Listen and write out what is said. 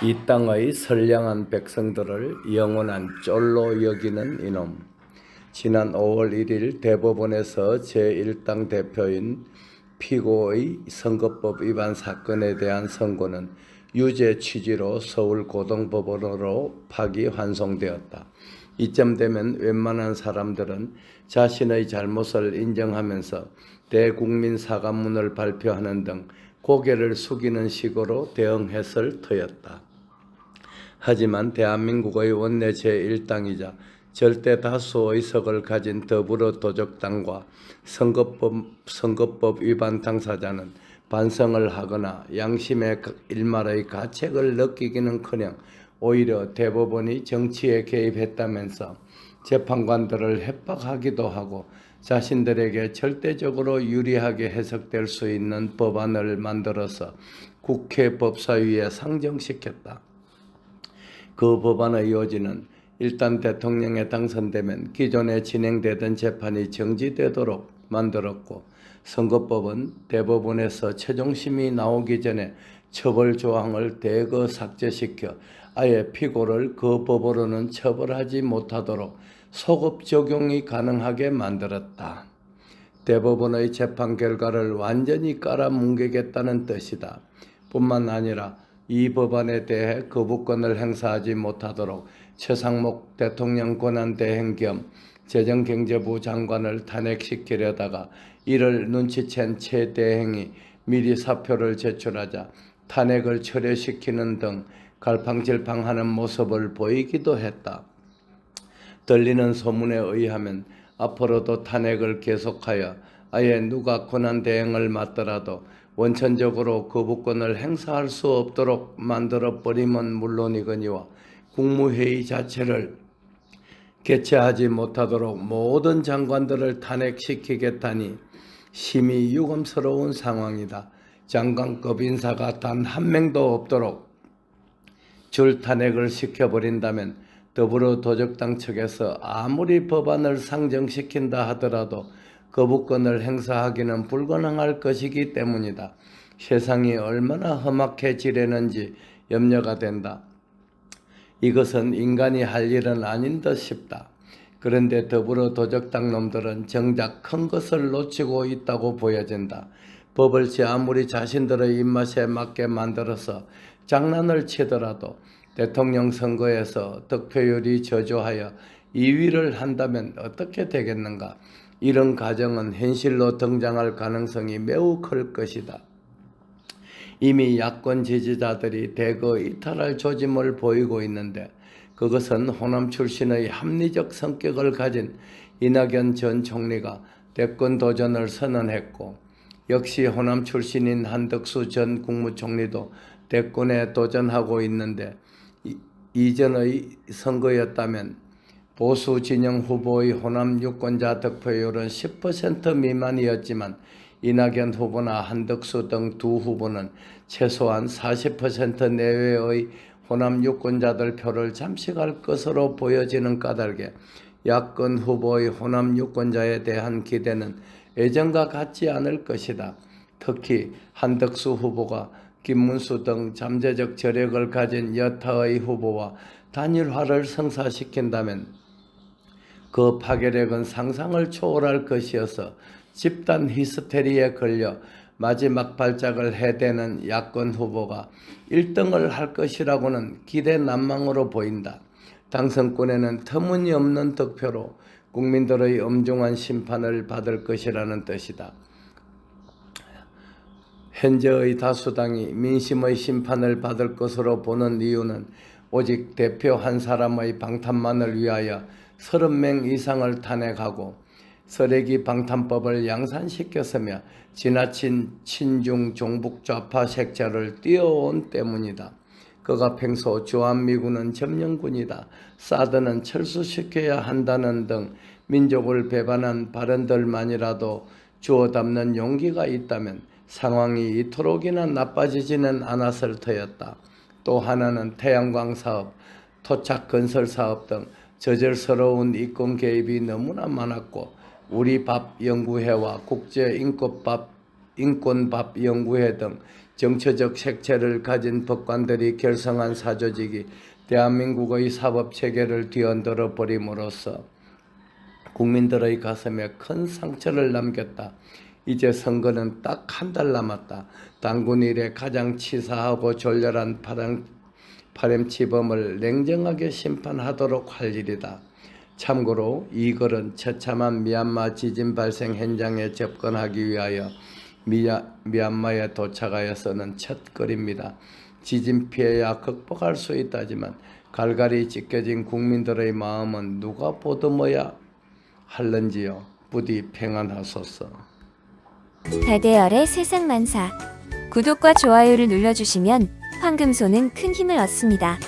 이 땅의 선량한 백성들을 영원한 쫄로 여기는 이놈. 지난 5월 1일 대법원에서 제1당 대표인 피고의 선거법 위반 사건에 대한 선고는 유죄 취지로 서울고등법원으로 파기환송되었다. 이쯤 되면 웬만한 사람들은 자신의 잘못을 인정하면서 대국민 사과문을 발표하는 등 고개를 숙이는 식으로 대응했을 터였다. 하지만 대한민국의 원내 제1당이자 절대 다수 의석을 가진 더불어도적당과 선거법 위반 당사자는 반성을 하거나 양심의 일말의 가책을 느끼기는커녕 오히려 대법원이 정치에 개입했다면서 재판관들을 협박하기도 하고 자신들에게 절대적으로 유리하게 해석될 수 있는 법안을 만들어서 국회 법사위에 상정시켰다. 그 법안의 요지는 일단 대통령에 당선되면 기존에 진행되던 재판이 정지되도록 만들었고, 선거법은 대법원에서 최종심이 나오기 전에 처벌 조항을 대거 삭제시켜 아예 피고를 그 법으로는 처벌하지 못하도록 소급 적용이 가능하게 만들었다. 대법원의 재판 결과를 완전히 깔아뭉개겠다는 뜻이다. 뿐만 아니라 이 법안에 대해 거부권을 행사하지 못하도록 최상목 대통령 권한대행 겸 재정경제부 장관을 탄핵시키려다가 이를 눈치챈 최 대행이 미리 사표를 제출하자 탄핵을 철회시키는 등 갈팡질팡하는 모습을 보이기도 했다. 들리는 소문에 의하면 앞으로도 탄핵을 계속하여 아예 누가 권한대행을 맡더라도 원천적으로 거부권을 행사할 수 없도록 만들어버리면 물론이거니와 국무회의 자체를 개최하지 못하도록 모든 장관들을 탄핵시키겠다니 심히 유감스러운 상황이다. 장관급 인사가 단 한 명도 없도록 줄 탄핵을 시켜버린다면 더불어도적당 측에서 아무리 법안을 상정시킨다 하더라도 거부권을 행사하기는 불가능할 것이기 때문이다. 세상이 얼마나 험악해지려는지 염려가 된다. 이것은 인간이 할 일은 아닌 듯 싶다. 그런데 더불어도적당 놈들은 정작 큰 것을 놓치고 있다고 보여진다. 법을 아무리 자신들의 입맛에 맞게 만들어서 장난을 치더라도 대통령 선거에서 득표율이 저조하여 2위를 한다면 어떻게 되겠는가? 이런 가정은 현실로 등장할 가능성이 매우 클 것이다. 이미 야권 지지자들이 대거 이탈할 조짐을 보이고 있는데 그것은 호남 출신의 합리적 성격을 가진 이낙연 전 총리가 대권 도전을 선언했고, 역시 호남 출신인 한덕수 전 국무총리도 대권에 도전하고 있는데 이전의 선거였다면 보수 진영 후보의 호남 유권자 득표율은 10% 미만이었지만 이낙연 후보나 한덕수 등 두 후보는 최소한 40% 내외의 호남 유권자들 표를 잠식할 것으로 보여지는 까닭에 야권 후보의 호남 유권자에 대한 기대는 예전과 같지 않을 것이다. 특히 한덕수 후보가 김문수 등 잠재적 저력을 가진 여타의 후보와 단일화를 성사시킨다면 그 파괴력은 상상을 초월할 것이어서 집단 히스테리에 걸려 마지막 발작을 해대는 야권 후보가 1등을 할 것이라고는 기대난망으로 보인다. 당선권에는 터무니없는 득표로 국민들의 엄중한 심판을 받을 것이라는 뜻이다. 현재의 다수당이 민심의 심판을 받을 것으로 보는 이유는 오직 대표 한 사람의 방탄만을 위하여 30명 이상을 탄핵하고 서래기 방탄법을 양산시켰으며 지나친 친중 종북 좌파 색채를 띄워온 때문이다. 그가 평소 주한미군은 점령군이다, 사드는 철수시켜야 한다는 등 민족을 배반한 발언들만이라도 주워 담는 용기가 있다면 상황이 이토록이나 나빠지지는 않았을 터였다. 또 하나는 태양광 사업, 토착 건설 사업 등 저질스러운 이권 개입이 너무나 많았고, 우리밥 연구회와 국제인권밥 연구회 등 정치적 색채를 가진 법관들이 결성한 사조직이 대한민국의 사법체계를 뒤흔들어 버림으로써 국민들의 가슴에 큰 상처를 남겼다. 이제 선거는 딱 한 달 남았다. 당군 일에 가장 치사하고 졸렬한 파렴치범을 냉정하게 심판하도록 할 일이다. 참고로 이 글은 처참한 미얀마 지진 발생 현장에 접근하기 위하여 미얀마에 도착하여서는 첫 글입니다. 지진 피해야 극복할 수 있다지만 갈갈이 찢겨진 국민들의 마음은 누가 보듬어야 할는지요. 부디 평안하소서. 달대열의 세상만사. 구독과 좋아요를 눌러주시면 황금소는 큰 힘을 얻습니다.